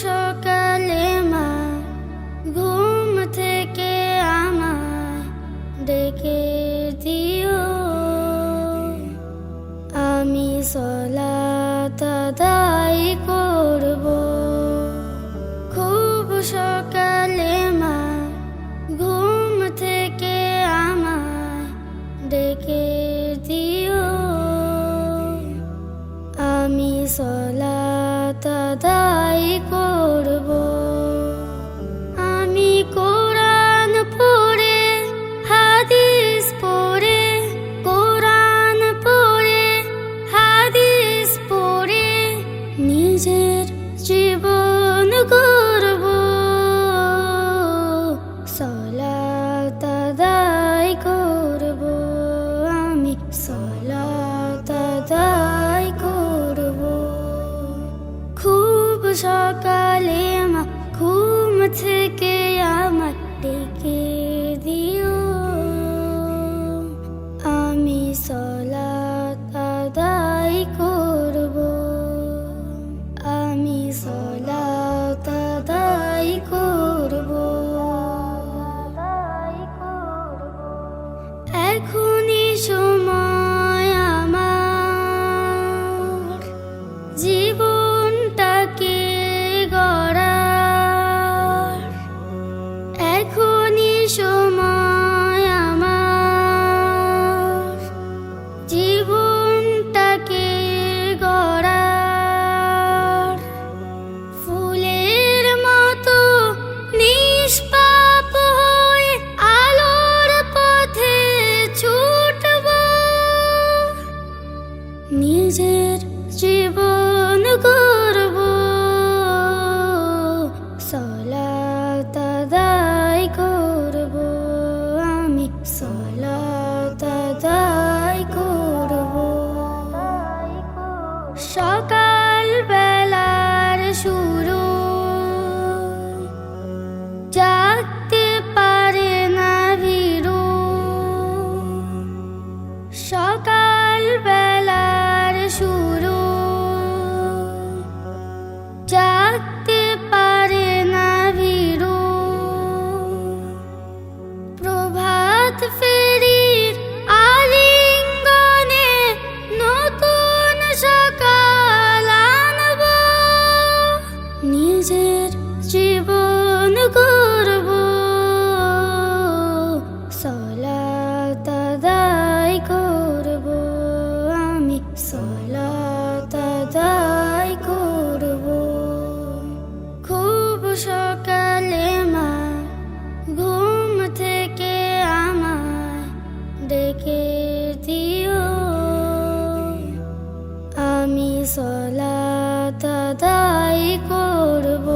সকালে মা ঘুম থেকে আমায় ডেকে দিও, আমি সলাত আদায় করব। খুব সকালে মা ঘুম থেকে আমায় ডেকে দিও, আমি সলাত আদায় করব। আমি কোরআন পড়ে হাদিস পড়ে, কোরআন পড়ে হাদিস পড়ে নিজের জীবন গড়ব। সলাত আদায় করব, আমি সলাত আদায় করব। খুব সকালে মা ঘুম থেকে আমার ডেকে দিও, আমি সলাত আদায় করব, আমি সলাত আদায় করব। এখনই সময় আমার জীবনটাকে গড়ার, এখনই সময় আমার জীবনটাকে গড়ার। ফুলের মতো নিষ্পাপ হয়ে আলোর পথে ছুটব, নিজের জীবন গড়ব। সলাত আদায় করব, আমি সলাত আদায় করব। সকাল বেলার শুরু জাগতে পারে না ভীরু, সকাল বেলার শুরু জাগতে পারে না ভীরু। প্রভাত ফেরির আলিঙ্গনে নতুন সকাল আনব, নিজের জীবন গড়ব। সলাত আদায় করব, আমি সলাত আদায় করব। খুব সকালে মা ঘুম থেকে আমায় ডেকে দিও, আমি সলাত আদায় করব।